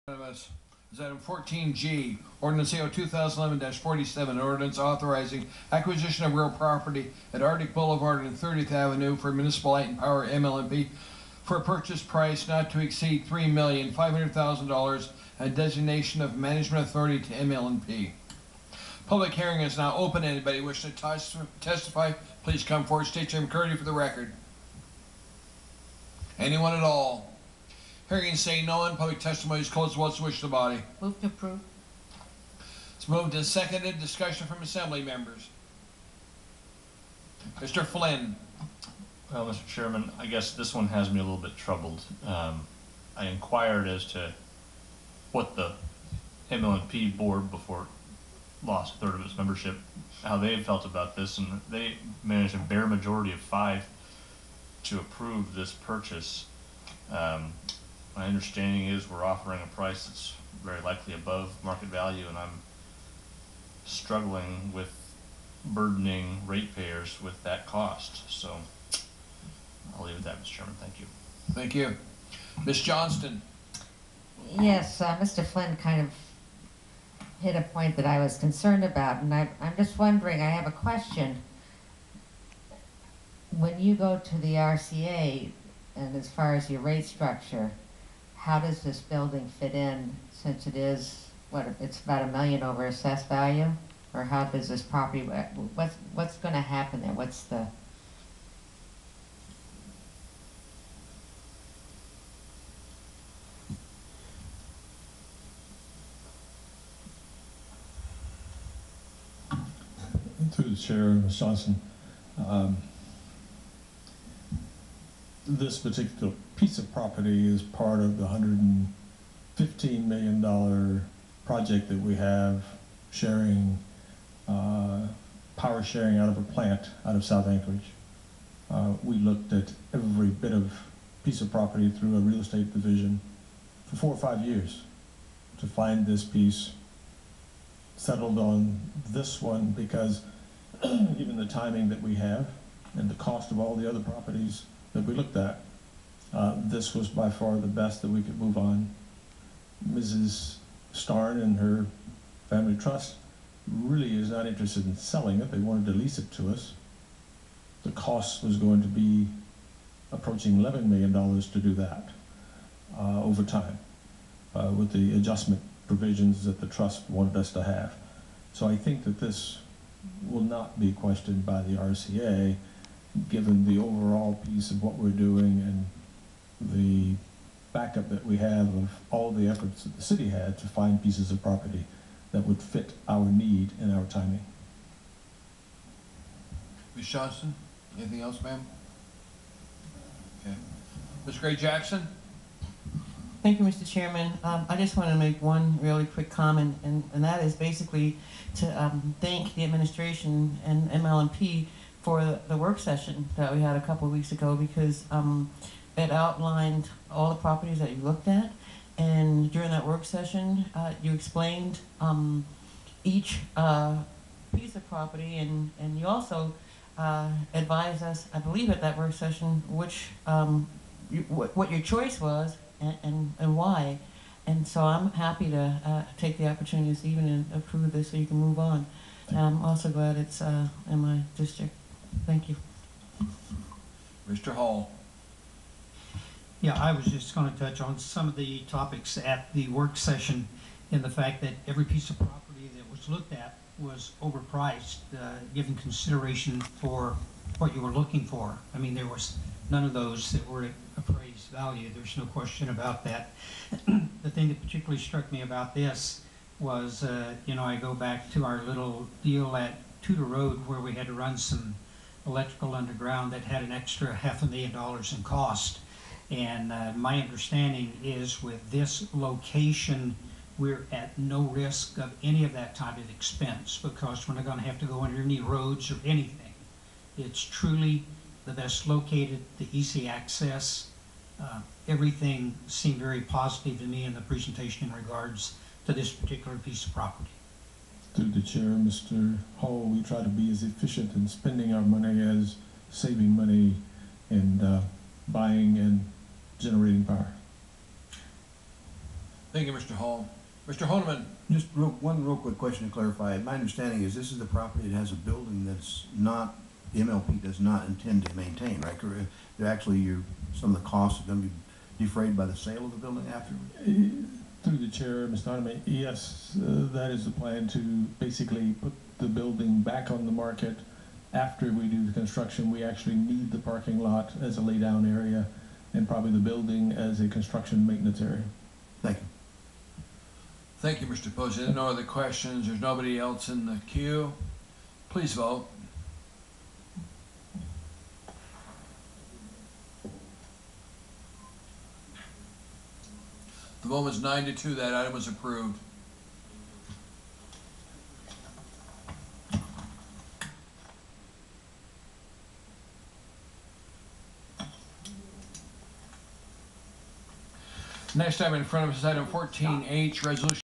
Is item 14G, ordinance AO 2011-47, ordinance authorizing acquisition of real property at Arctic Boulevard and 30th Avenue for Municipal Light and Power MLMP for a purchase price not to exceed $3,500,000 and designation of management authority to MLMP. Public hearing is now open. Anybody wishing to testify, please come forward, state your name and courtesy for the record. Anyone at all? Hearing saying no one, public testimony is closed. What's the wish of the body? Move to approve. It's moved and seconded. Discussion from assembly members. Mr. Flynn. Well, Mr. Chairman, I guess this one has me a little bit troubled. I inquired as to what the MLMP board, before it lost a third of its membership, how they felt about this, and they managed a bare majority of 5 to approve this purchase. My understanding is we're offering a price that's very likely above market value, and I'm struggling with burdening ratepayers with that cost. So I'll leave it at that, Mr. Chairman. Thank you. Thank you. Ms. Johnston. Yes, Mr. Flynn kind of hit a point that I was concerned about, and I'm just wondering, I have a question. When you go to the RCA, and as far as your rate structure, how does this building fit in, since it is, what, it's about $1 million over assessed value? Or how does this property, what's going to happen there? What's the... Through the chair, Ms. Johnson, this particular piece of property is part of the $115 million project that we have sharing, power sharing out of a plant out of South Anchorage. We looked at every bit of piece of property through a real estate division for 4 or 5 years to find this piece. Settled on this one because given the timing that we have and the cost of all the other properties that we looked at, this was by far the best that we could move on. Mrs. Starn and her family trust really is not interested in selling it. They wanted to lease it to us. The cost was going to be approaching $11 million to do that over time with the adjustment provisions that the trust wanted us to have. So I think that this will not be questioned by the RCA, given the overall piece of what we're doing and the backup that we have of all the efforts that the city had to find pieces of property that would fit our need and our timing. Ms. Johnston, anything else, ma'am? Okay. Ms. Gray Jackson? Thank you, Mr. Chairman. I just want to make one really quick comment, and that is basically to thank the administration and MLMP for the work session that we had a couple of weeks ago, because it outlined all the properties that you looked at, and during that work session you explained each piece of property, and you also advised us, I believe at that work session, which what your choice was and why. And so I'm happy to take the opportunity this evening and approve this so you can move on. And I'm also glad it's in my district. Thank you. Mr. Hall. Yeah, I was just going to touch on some of the topics at the work session, in the fact that every piece of property that was looked at was overpriced, given consideration for what you were looking for. I mean, there was none of those that were appraised value. There's no question about that. The thing that particularly struck me about this was, you know, I go back to our little deal at Tudor Road where we had to run some electrical underground that had an extra $500,000 in cost. And my understanding is with this location, we're at no risk of any of that type of expense, because we're not going to have to go under any roads or anything. It's truly the best located, the easy access. Everything seemed very positive to me in the presentation in regards to this particular piece of property. Through the chair, Mr. Hall, we try to be as efficient in spending our money as saving money and buying and generating power. Thank you, Mr. Holm. Mr. Honeman, Just one real quick question to clarify. My understanding is this is the property that has a building that's not, the MLP does not intend to maintain, right? They're actually, some of the costs are going to be defrayed by the sale of the building after? Through the chair, Mr. Donovan, yes, that is the plan to basically put the building back on the market. After we do the construction, we actually need the parking lot as a lay-down area and probably the building as a construction maintenance area. Thank you. thank you, Mr. Posey. No other questions. There's nobody else in the queue. Please vote. The vote was 9-2. That item was approved. Next item in front of us is item 14H, resolution